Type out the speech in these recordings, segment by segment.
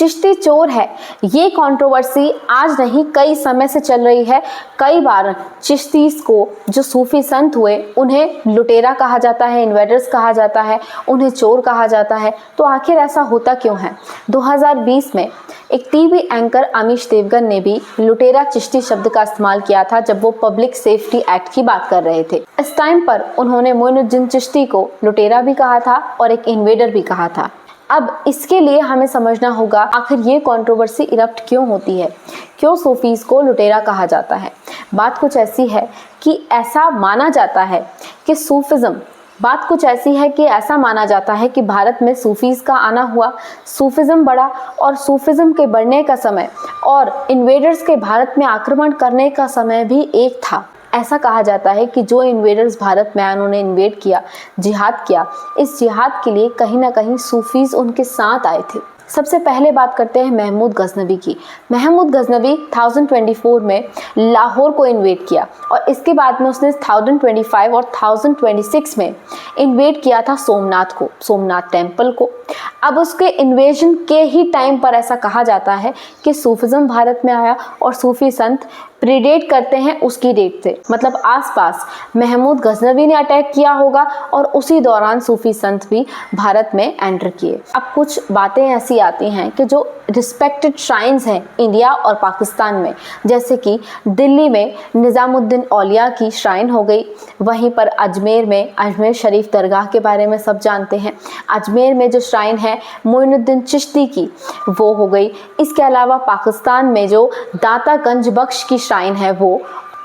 चिश्ती चोर है, ये कंट्रोवर्सी आज नहीं कई समय से चल रही है। कई बार चिश्तीस को, जो सूफी संत हुए, उन्हें लुटेरा कहा जाता है, इन्वेडर्स कहा जाता है, उन्हें चोर कहा जाता है। तो आखिर ऐसा होता क्यों है? 2020 में एक टीवी एंकर अमीश देवगन ने भी लुटेरा चिश्ती शब्द का इस्तेमाल किया था जब वो पब्लिक सेफ्टी एक्ट की बात कर रहे थे। इस टाइम पर उन्होंने मोइनुद्दीन चिश्ती को लुटेरा भी कहा था और एक इन्वेडर भी कहा था। अब इसके लिए हमें समझना होगा आखिर ये कंट्रोवर्सी इरप्ट क्यों होती है, क्यों सूफीज को लुटेरा कहा जाता है। बात कुछ ऐसी है कि ऐसा माना जाता है कि ऐसा माना जाता है कि भारत में सूफीज का आना हुआ, सूफिज्म बढ़ा और सूफिज्म के बढ़ने का समय और इन्वेडर्स के भारत में आक्रमण करने का समय भी एक था। ऐसा कहा जाता है कि जो इन्वेडर्स भारत में आए, उन्होंने इन्वेड किया, जिहाद किया, इस जिहाद के लिए कहीं ना कहीं सूफीज उनके साथ आए थे। सबसे पहले बात करते हैं महमूद गजनवी की। महमूद गजनवी 1024 में लाहौर को इन्वेड किया और इसके बाद में उसने 1025 और 1026 में इन्वेड किया था सोमनाथ को, सोमनाथ टेम्पल को। अब उसके इन्वेजन के ही टाइम पर ऐसा कहा जाता है कि सूफिज्म भारत में आया और सूफी संत प्रीडेट करते हैं उसकी डेट से, मतलब आसपास महमूद गजनवी ने अटैक किया होगा और उसी दौरान सूफी संत भी भारत में एंटर किए। अब कुछ बातें ऐसी आती हैं कि जो रिस्पेक्टेड श्राइन्स हैं इंडिया और पाकिस्तान में, जैसे कि दिल्ली में निज़ामुद्दीन औलिया की श्राइन हो गई, वहीं पर अजमेर में अजमेर शरीफ दरगाह के बारे में सब जानते हैं। अजमेर में जो श्राइन है मोइनुद्दीन चिश्ती की, वो हो गई। इसके अलावा पाकिस्तान में जो दाता गंज बख्श की श्राइन है वो,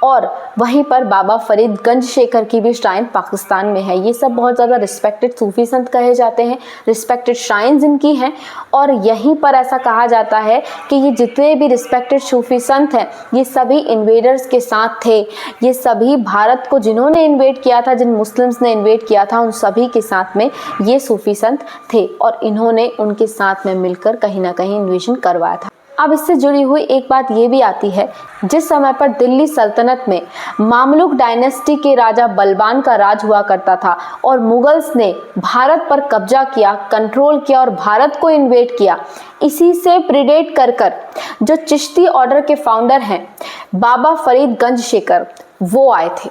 और वहीं पर बाबा फरीद गंज शेखर की भी श्राइन पाकिस्तान में है। ये सब बहुत ज़्यादा रिस्पेक्टेड सूफी संत कहे जाते हैं, रिस्पेक्टेड श्राइन्स इनकी हैं। और यहीं पर ऐसा कहा जाता है कि ये जितने भी रिस्पेक्टेड सूफी संत हैं, ये सभी इन्वेडर्स के साथ थे। ये सभी भारत को जिन्होंने इन्वेड किया था, जिन मुस्लिम्स ने इन्वेड किया था, उन सभी के साथ में ये सूफी संत थे और इन्होंने उनके साथ में मिलकर कहीं ना कहीं इन्वेजन करवाया था। अब इससे जुड़ी हुई एक बात ये भी आती है, जिस समय पर दिल्ली सल्तनत में मामलुक डायनेस्टी के राजा बलबान का राज हुआ करता था और मुगल्स ने भारत पर कब्जा किया, कंट्रोल किया और भारत को इन्वेड किया, इसी से प्रीडेट कर जो चिश्ती ऑर्डर के फाउंडर हैं बाबा फरीद गंज शेखर, वो आए थे।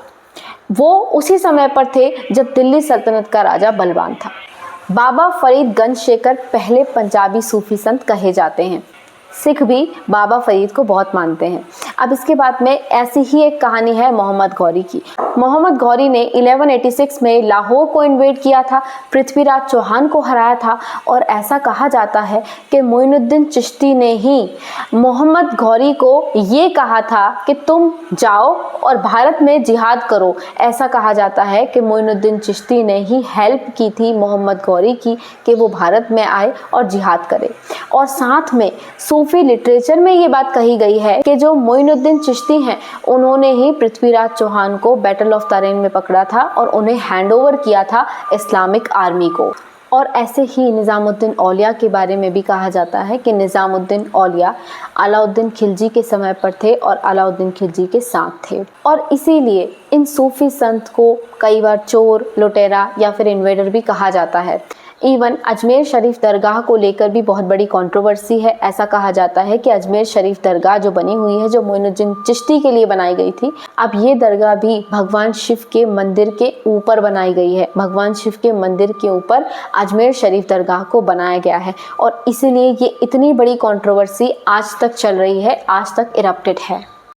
वो उसी समय पर थे जब दिल्ली सल्तनत का राजा बलबान था। बाबा फरीद गंज शेखर पहले पंजाबी सूफी संत कहे जाते हैं। सिख भी बाबा फरीद को बहुत मानते हैं। अब इसके बाद में ऐसी ही एक कहानी है मोहम्मद गौरी की। मोहम्मद गौरी ने 1186 में लाहौर को इन्वेड किया था, पृथ्वीराज चौहान को हराया था और ऐसा कहा जाता है कि मोइनुद्दीन चिश्ती ने ही मोहम्मद गौरी को ये कहा था कि तुम जाओ और भारत में जिहाद करो। ऐसा कहा जाता है कि मोइनुद्दीन चिश्ती ने ही हेल्प की थी मोहम्मद गौरी की कि वो भारत में आए और जिहाद करे। और साथ में सूफी लिटरेचर में ये बात कही गई है कि जो मोइनुद्दीन चिश्ती हैं, उन्होंने ही पृथ्वीराज चौहान को बैटल ऑफ तरेन में पकड़ा था और उन्हें हैंडओवर किया था इस्लामिक आर्मी को। और ऐसे ही निज़ामुद्दीन औलिया के बारे में भी कहा जाता है कि निज़ामुद्दीन औलिया अलाउद्दीन खिलजी के समय पर थे और अलाउद्दीन खिलजी के साथ थे। और इसीलिए इन सूफी संत को कई बार चोर, लुटेरा या फिर इन्वेडर भी कहा जाता है। इवन अजमेर शरीफ दरगाह को लेकर भी बहुत बड़ी कंट्रोवर्सी है। ऐसा कहा जाता है कि अजमेर शरीफ दरगाह जो बनी हुई है, जो मोइनुद्दीन चिश्ती के लिए बनाई गई थी, अब ये दरगाह भी भगवान शिव के मंदिर के ऊपर बनाई गई है। भगवान शिव के मंदिर के ऊपर अजमेर शरीफ दरगाह को बनाया गया है और इसीलिए ये इतनी बड़ी कंट्रोवर्सी आज तक चल रही है, आज तक इरप्टेड है।